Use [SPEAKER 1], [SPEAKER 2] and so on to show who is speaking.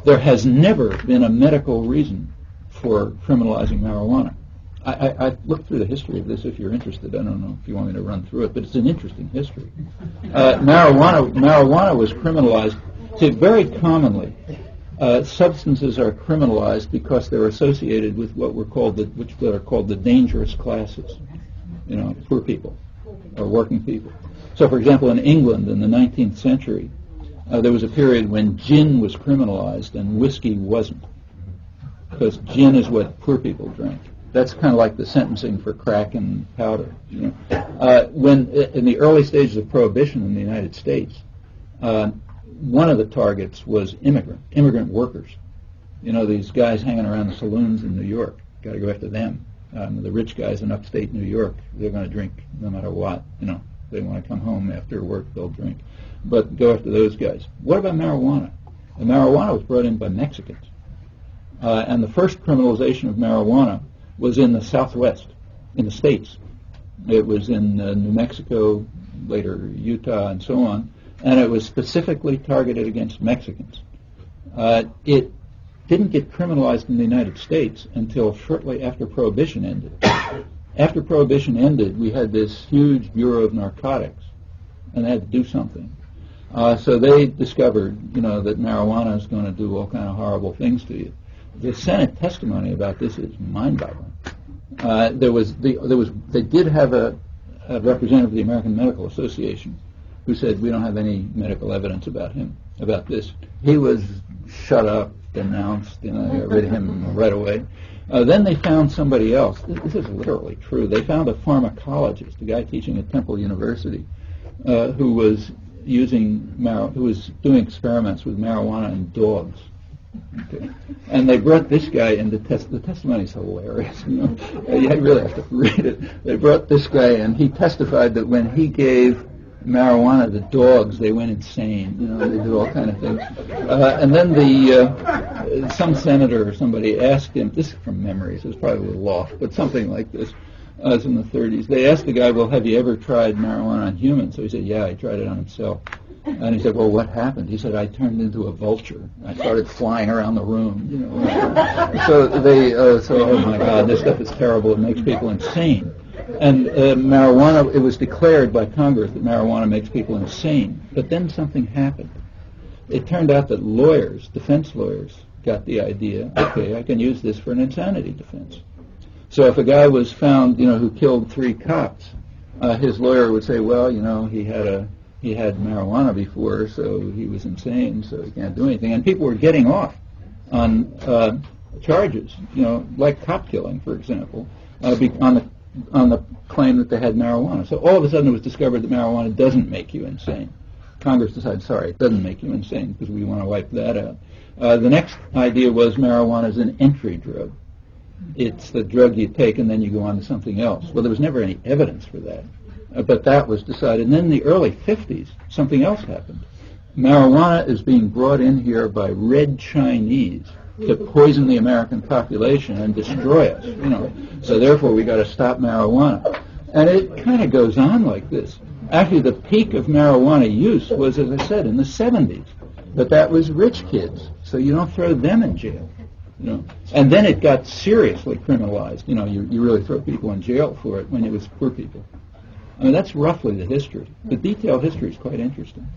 [SPEAKER 1] There has never been a medical reason for criminalizing marijuana. I looked through the history of this if you're interested. I don't know if you want me to run through it, but it's an interesting history. Marijuana was criminalized. See, very commonly, substances are criminalized because they're associated with what are called the dangerous classes. You know, poor people or working people. So, for example, in England in the 19th century, there was a period when gin was criminalized and whiskey wasn't, because gin is what poor people drank. That's kind of like the sentencing for crack and powder. You know, when in the early stages of Prohibition in the United States, one of the targets was immigrant workers. You know, these guys hanging around the saloons in New York. Got to go after them. The rich guys in upstate New York, they're going to drink no matter what. You know, they want to come home after work, they'll drink. But go after those guys. What about marijuana? The marijuana was brought in by Mexicans, and the first criminalization of marijuana was in the Southwest, in the States. It was in New Mexico, later Utah, and so on, and it was specifically targeted against Mexicans. It didn't get criminalized in the United States until shortly after Prohibition ended. After Prohibition ended, we had this huge Bureau of Narcotics, and they had to do something. So they discovered, you know, that marijuana is going to do all kind of horrible things to you. The Senate testimony about this is mind-boggling. They did have a representative of the American Medical Association who said, we don't have any medical evidence about this. He was shut up, denounced, you know, got rid of him right away. Then they found somebody else. This is literally true. They found a pharmacologist, a guy teaching at Temple University, who was doing experiments with marijuana in dogs. Okay. And they brought this guy in to test. The testimony is hilarious. You know, you really have to read it. They brought this guy, and he testified that when he gave marijuana to dogs, they went insane. You know, they did all kind of things. And then some senator or somebody asked him. This is from memory, so it's probably a little off, but something like this. It was in the 30s. They asked the guy, well, have you ever tried marijuana on humans? So he said, yeah, he tried it on himself. And he said, well, what happened? He said, I turned into a vulture. I started flying around the room. You know. So oh my God, this stuff is terrible. It makes people insane. And marijuana, it was declared by Congress that marijuana makes people insane. But then something happened. It turned out that lawyers, defense lawyers, got the idea, okay, I can use this for an insanity defense. So if a guy was found, you know, who killed 3 cops, his lawyer would say, well, you know, he had marijuana before, so he was insane, so he can't do anything. And people were getting off on charges, you know, like cop killing, for example, on the claim that they had marijuana. So all of a sudden it was discovered that marijuana doesn't make you insane. Congress decided, sorry, it doesn't make you insane because we want to wipe that out. The next idea was marijuana is an entry drug. It's the drug you take and then you go on to something else. Well, there was never any evidence for that. But that was decided. And then in the early 50s, something else happened. Marijuana is being brought in here by red Chinese to poison the American population and destroy us. You know, so therefore we got to stop marijuana. And it kind of goes on like this. Actually, the peak of marijuana use was, as I said, in the 70s. But that was rich kids, so you don't throw them in jail. You know, and then it got seriously criminalized. You know, you really throw people in jail for it when it was poor people. I mean, that's roughly the history. The detailed history is quite interesting.